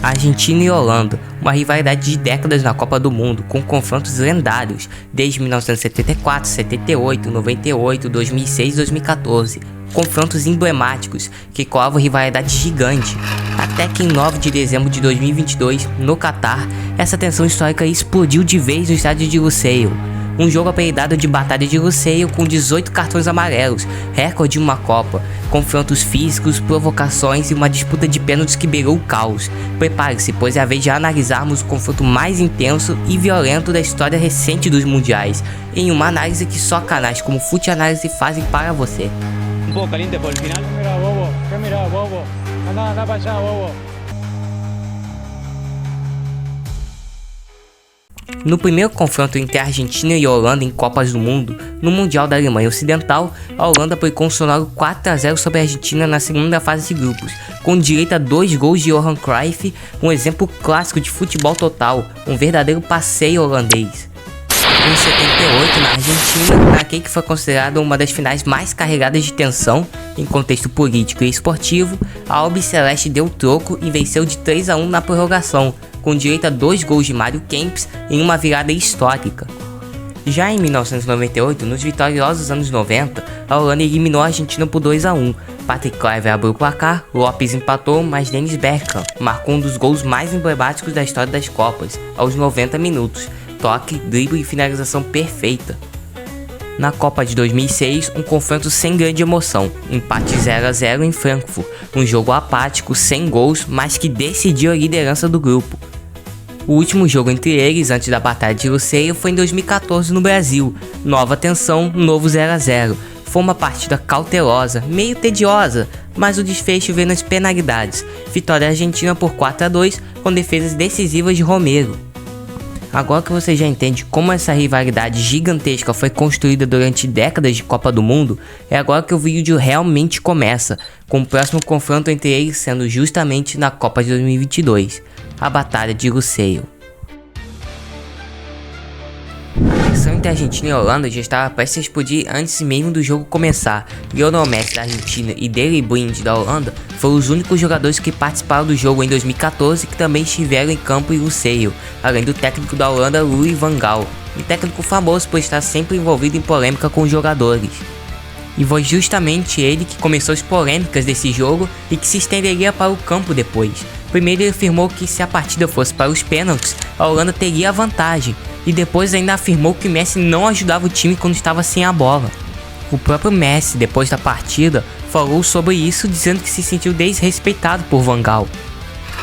Argentina e Holanda, uma rivalidade de décadas na Copa do Mundo, com confrontos lendários desde 1974, 78, 98, 2006 e 2014. Confrontos emblemáticos que colavam rivalidade gigante, até que em 9 de dezembro de 2022, no Catar, essa tensão histórica explodiu de vez no estádio de Lusail. Um jogo apelidado de Batalha de Lusail com 18 cartões amarelos, recorde em uma Copa, confrontos físicos, provocações e uma disputa de pênaltis que beirou o caos. Prepare-se, pois é a vez de analisarmos o confronto mais intenso e violento da história recente dos mundiais, em uma análise que só canais como Fute Análise fazem para você. Un poco caliente por el final. ¿Qué mirá, bobo? Andá para allá, bobo. No primeiro confronto entre a Argentina e a Holanda em Copas do Mundo, no Mundial da Alemanha Ocidental, a Holanda aplicou um sonoro 4-0 sobre a Argentina na segunda fase de grupos, com direito a 2 gols de Johan Cruyff, um exemplo clássico de futebol total, um verdadeiro passeio holandês. Em 78, na Argentina, naquele que foi considerado uma das finais mais carregadas de tensão, em contexto político e esportivo, a Albiceleste deu troco e venceu de 3-1 na prorrogação, com direito a 2 gols de Mário Kempes em uma virada histórica. Já em 1998, nos vitoriosos anos 90, a Holanda eliminou a Argentina por 2-1. Patrick Kluivert abriu o placar, Lopes empatou, mas Dennis Bergkamp marcou um dos gols mais emblemáticos da história das Copas, aos 90 minutos. Toque, drible e finalização perfeita. Na Copa de 2006, um confronto sem grande emoção, empate 0-0 em Frankfurt, um jogo apático, sem gols, mas que decidiu a liderança do grupo. O último jogo entre eles, antes da Batalha de Lusail, foi em 2014 no Brasil. Nova tensão, novo 0-0. Foi uma partida cautelosa, meio tediosa, mas o desfecho veio nas penalidades. Vitória argentina por 4-2, com defesas decisivas de Romero. Agora que você já entende como essa rivalidade gigantesca foi construída durante décadas de Copa do Mundo, é agora que o vídeo realmente começa, com o próximo confronto entre eles sendo justamente na Copa de 2022, a Batalha de Lusail. A tensão entre a Argentina e a Holanda já estava prestes a explodir antes mesmo do jogo começar. Lionel Messi da Argentina e Daley Blind da Holanda foram os únicos jogadores que participaram do jogo em 2014 que também estiveram em campo em Lusail, além do técnico da Holanda Louis van Gaal, um técnico famoso por estar sempre envolvido em polêmica com os jogadores. E foi justamente ele que começou as polêmicas desse jogo e que se estenderia para o campo depois. Primeiro ele afirmou que se a partida fosse para os pênaltis, a Holanda teria a vantagem, e depois ainda afirmou que Messi não ajudava o time quando estava sem a bola. O próprio Messi, depois da partida, falou sobre isso, dizendo que se sentiu desrespeitado por Van Gaal.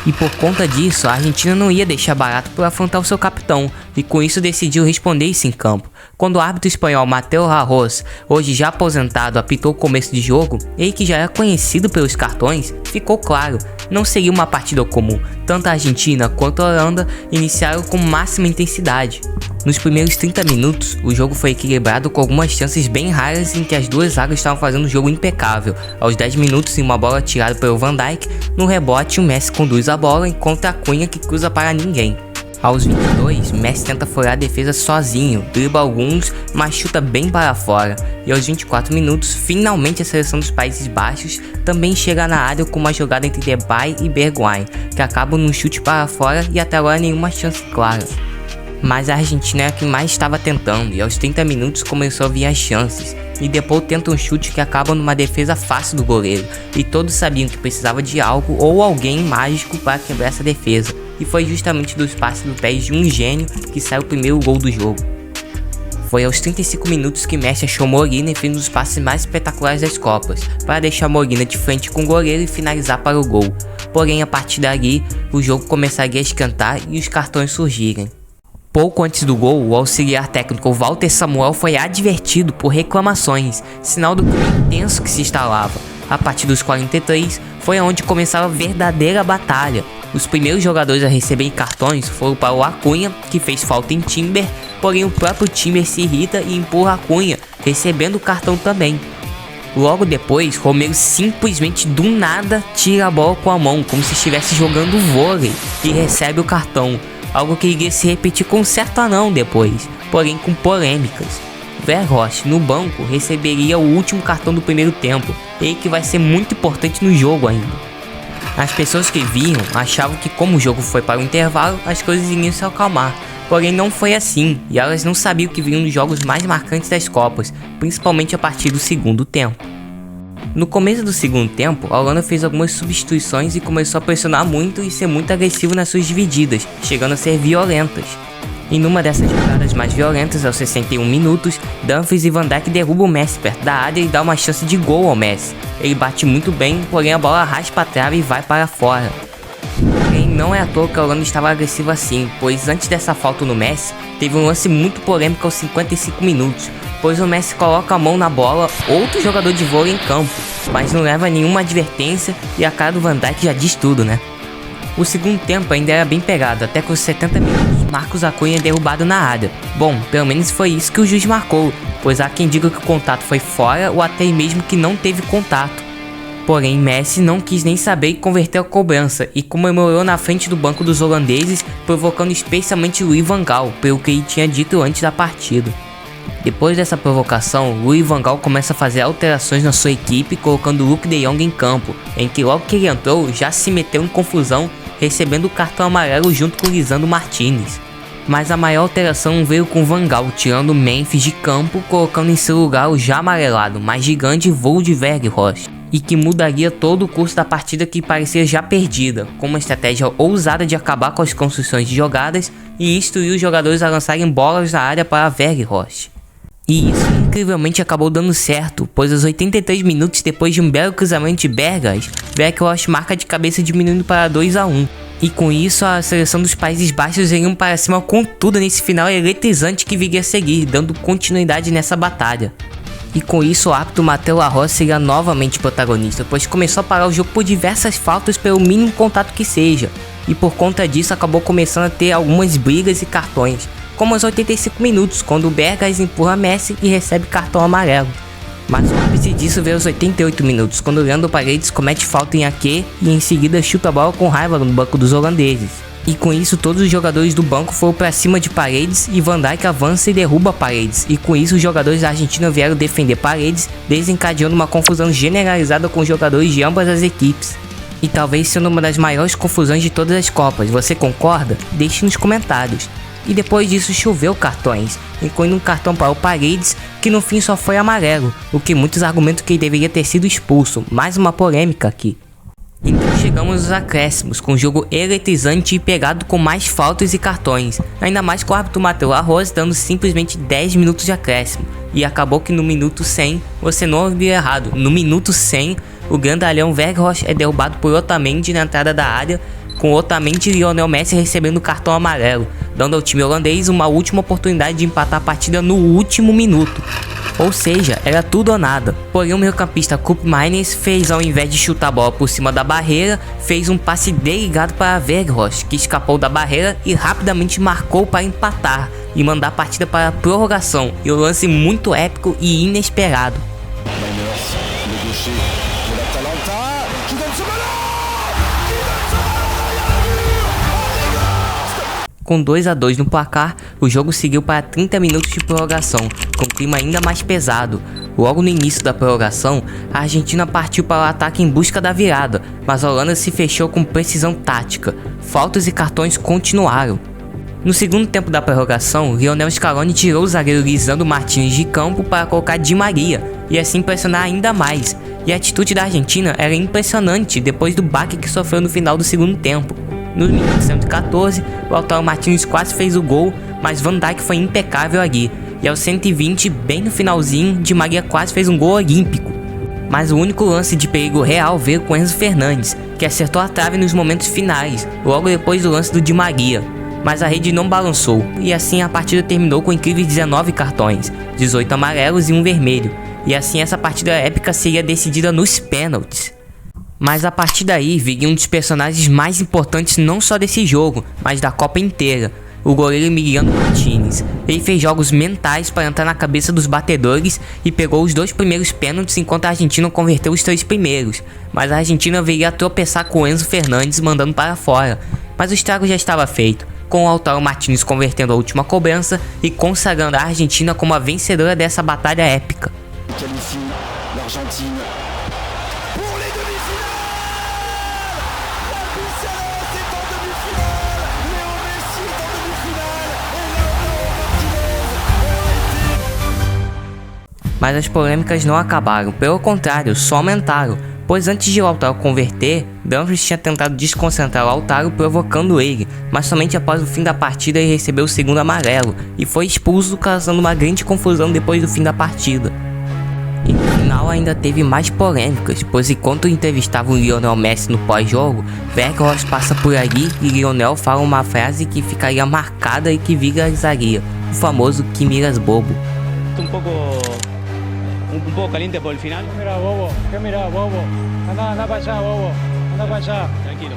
E por conta disso, a Argentina não ia deixar barato por afrontar o seu capitão, e com isso decidiu responder isso em campo. Quando o árbitro espanhol Mateo Ramos, hoje já aposentado, apitou o começo de jogo, ele que já era conhecido pelos cartões, ficou claro, não seria uma partida comum. Tanto a Argentina quanto a Holanda iniciaram com máxima intensidade. Nos primeiros 30 minutos, o jogo foi equilibrado com algumas chances bem raras em que as duas zagas estavam fazendo um jogo impecável. Aos 10 minutos, em uma bola tirada pelo Van Dijk, no rebote o Messi conduz a bola enquanto a Cunha que cruza para ninguém. Aos 22, Messi tenta furar a defesa sozinho, dribla alguns, mas chuta bem para fora. E aos 24 minutos, finalmente a seleção dos Países Baixos também chega na área com uma jogada entre Depay e Bergwijn, que acabam num chute para fora e até agora nenhuma chance clara. Mas a Argentina é a que mais estava tentando, e aos 30 minutos começou a vir as chances. E Depay tenta um chute que acaba numa defesa fácil do goleiro, e todos sabiam que precisava de algo ou alguém mágico para quebrar essa defesa. E foi justamente dos passes dos pés de um gênio que saiu o primeiro gol do jogo. Foi aos 35 minutos que Messi achou Molina e fez um dos passes mais espetaculares das Copas, para deixar Molina de frente com o goleiro e finalizar para o gol. Porém, a partir dali, o jogo começaria a esquentar e os cartões surgirem. Pouco antes do gol, o auxiliar técnico Walter Samuel foi advertido por reclamações, sinal do clima intenso que se instalava. A partir dos 43, foi onde começava a verdadeira batalha. Os primeiros jogadores a receberem cartões foram para o Acunha, que fez falta em Timber, porém o próprio Timber se irrita e empurra Acunha, recebendo o cartão também. Logo depois, Romero simplesmente do nada tira a bola com a mão, como se estivesse jogando vôlei, e recebe o cartão, algo que iria se repetir com um certo anão depois, porém com polêmicas. Verhofstadt, no banco, receberia o último cartão do primeiro tempo, ele que vai ser muito importante no jogo ainda. As pessoas que viam achavam que como o jogo foi para o intervalo, as coisas iriam se acalmar. Porém não foi assim, e elas não sabiam que vinham dos jogos mais marcantes das Copas, principalmente a partir do segundo tempo. No começo do segundo tempo, a Holanda fez algumas substituições e começou a pressionar muito e ser muito agressivo nas suas divididas, chegando a ser violentas. Em uma dessas jogadas mais violentas, aos 61 minutos, Dumfries e Van Dijk derrubam o Messi perto da área e dá uma chance de gol ao Messi. Ele bate muito bem, porém a bola raspa a trave e vai para fora. Porém, não é à toa que a Holanda estava agressiva assim, pois antes dessa falta no Messi, teve um lance muito polêmico aos 55 minutos, pois o Messi coloca a mão na bola, outro jogador de vôlei em campo, mas não leva nenhuma advertência e a cara do Van Dijk já diz tudo, né? O segundo tempo ainda era bem pegado, até que aos 70 minutos Marcos Acunha é derrubado na área. Bom, pelo menos foi isso que o juiz marcou, pois há quem diga que o contato foi fora ou até mesmo que não teve contato. Porém, Messi não quis nem saber e converteu a cobrança e comemorou na frente do banco dos holandeses, provocando especialmente Louis van Gaal, pelo que ele tinha dito antes da partida. Depois dessa provocação, Louis van Gaal começa a fazer alterações na sua equipe, colocando Luuk de Jong em campo, em que logo que ele entrou já se meteu em confusão, recebendo o cartão amarelo junto com Lisandro Martinez. Mas a maior alteração veio com Van Gaal, tirando Memphis de campo, colocando em seu lugar o já amarelado, mas gigante Wout Weghorst, e que mudaria todo o curso da partida que parecia já perdida, com uma estratégia ousada de acabar com as construções de jogadas e instruir os jogadores a lançarem bolas na área para Weghorst. E isso incrivelmente acabou dando certo, pois aos 83 minutos depois de um belo cruzamento de Berghuis, Weghorst marca de cabeça diminuindo para 2-1. E com isso a seleção dos Países Baixos iriam para cima com tudo nesse final eletrizante que viria a seguir, dando continuidade nessa batalha. E com isso o árbitro Mateu Lahoz seria novamente protagonista, pois começou a parar o jogo por diversas faltas pelo mínimo contato que seja, e por conta disso acabou começando a ter algumas brigas e cartões, como aos 85 minutos, quando o Berghuis empurra Messi e recebe cartão amarelo. Mas o ápice disso veio aos 88 minutos, quando Leandro Paredes comete falta em Ake e em seguida chuta a bola com raiva no banco dos holandeses. E com isso todos os jogadores do banco foram para cima de Paredes e Van Dijk avança e derruba Paredes, e com isso os jogadores da Argentina vieram defender Paredes, desencadeando uma confusão generalizada com os jogadores de ambas as equipes. E talvez sendo uma das maiores confusões de todas as Copas, você concorda? Deixe nos comentários. E depois disso choveu cartões, incluindo um cartão para o Paredes, que no fim só foi amarelo, o que muitos argumentam que ele deveria ter sido expulso, mais uma polêmica aqui. Então chegamos aos acréscimos, com um jogo eletrizante e pegado com mais faltas e cartões, ainda mais com o árbitro Mateu Lahoz dando simplesmente 10 minutos de acréscimo, e acabou que no minuto 100, você não ouviu errado, no minuto 100, o grandalhão Weghorst é derrubado por Otamendi na entrada da área, com Otamendi e Lionel Messi recebendo o cartão amarelo, dando ao time holandês uma última oportunidade de empatar a partida no último minuto. Ou seja, era tudo ou nada. Porém o meio-campista Koopmeiners fez, ao invés de chutar a bola por cima da barreira, fez um passe desligado para Weghorst, que escapou da barreira e rapidamente marcou para empatar e mandar a partida para a prorrogação, e um lance muito épico e inesperado. Com 2-2 no placar, o jogo seguiu para 30 minutos de prorrogação, com um clima ainda mais pesado. Logo no início da prorrogação, a Argentina partiu para o ataque em busca da virada, mas a Holanda se fechou com precisão tática. Faltas e cartões continuaram. No segundo tempo da prorrogação, Lionel Scaloni tirou o zagueiro Lisandro Martinez de campo para colocar Di Maria, e assim pressionar ainda mais. E a atitude da Argentina era impressionante depois do baque que sofreu no final do segundo tempo. No minuto 114, o Lautaro Martinez quase fez o gol, mas Van Dijk foi impecável ali. E aos 120, bem no finalzinho, Di Maria quase fez um gol olímpico. Mas o único lance de perigo real veio com Enzo Fernandes, que acertou a trave nos momentos finais, logo depois do lance do Di Maria. Mas a rede não balançou, e assim a partida terminou com incríveis 19 cartões, 18 amarelos e um vermelho. E assim essa partida épica seria decidida nos pênaltis. Mas a partir daí viria um dos personagens mais importantes não só desse jogo, mas da Copa inteira, o goleiro Emiliano Martinez. Ele fez jogos mentais para entrar na cabeça dos batedores e pegou os 2 primeiros pênaltis enquanto a Argentina converteu os 3 primeiros. Mas a Argentina viria a tropeçar com o Enzo Fernandes mandando para fora, mas o estrago já estava feito, com o Lautaro Martinez convertendo a última cobrança e consagrando a Argentina como a vencedora dessa batalha épica. mas as polêmicas não acabaram, pelo contrário, só aumentaram, pois antes de Lautaro converter, Dumfries tinha tentado desconcentrar Lautaro provocando ele, mas somente após o fim da partida ele recebeu o segundo amarelo e foi expulso, causando uma grande confusão depois do fim da partida. E no final ainda teve mais polêmicas, pois enquanto entrevistavam Lionel Messi no pós-jogo, Weghorst passa por ali e Lionel fala uma frase que ficaria marcada e que viralizaria, o famoso "que miras bobo". Un poco caliente por el final. ¿Qué mira, bobo? Anda para allá, bobo. Anda para allá. Tranquilo.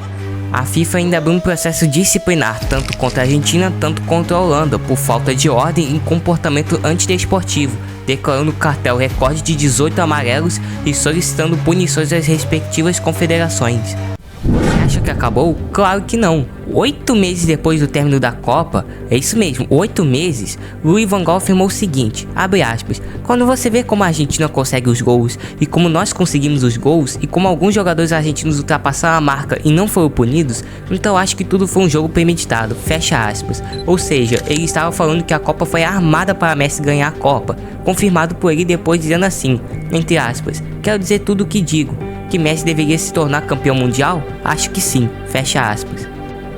A FIFA ainda abriu um processo disciplinar tanto contra a Argentina quanto contra a Holanda por falta de ordem e comportamento antidesportivo, declarando o cartel recorde de 18 amarelos e solicitando punições às respectivas confederações. Você acha que acabou? Claro que não. 8 meses depois do término da Copa, é isso mesmo, 8 meses, Louis van Gaal afirmou o seguinte, abre aspas, quando você vê como a Argentina consegue os gols e como nós conseguimos os gols e como alguns jogadores argentinos ultrapassaram a marca e não foram punidos, então acho que tudo foi um jogo premeditado, fecha aspas. Ou seja, ele estava falando que a Copa foi armada para Messi ganhar a Copa, confirmado por ele depois dizendo assim, entre aspas, quero dizer tudo o que digo, que Messi deveria se tornar campeão mundial? Acho que sim, fecha aspas.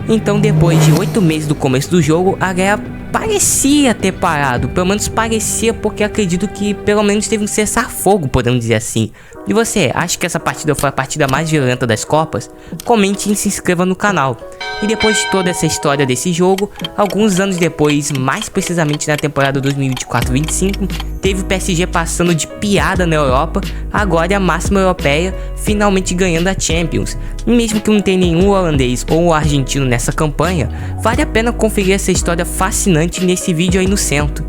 Então depois de 8 meses do começo do jogo, a guerra parecia ter parado, pelo menos parecia, porque acredito que pelo menos teve um cessar-fogo, podemos dizer assim. E você, acha que essa partida foi a partida mais violenta das Copas? Comente e se inscreva no canal. E depois de toda essa história desse jogo, alguns anos depois, mais precisamente na temporada 2024-25, teve o PSG passando de piada na Europa, agora é a máxima europeia, finalmente ganhando a Champions. E mesmo que não tenha nenhum holandês ou argentino nessa campanha, vale a pena conferir essa história fascinante nesse vídeo aí no centro.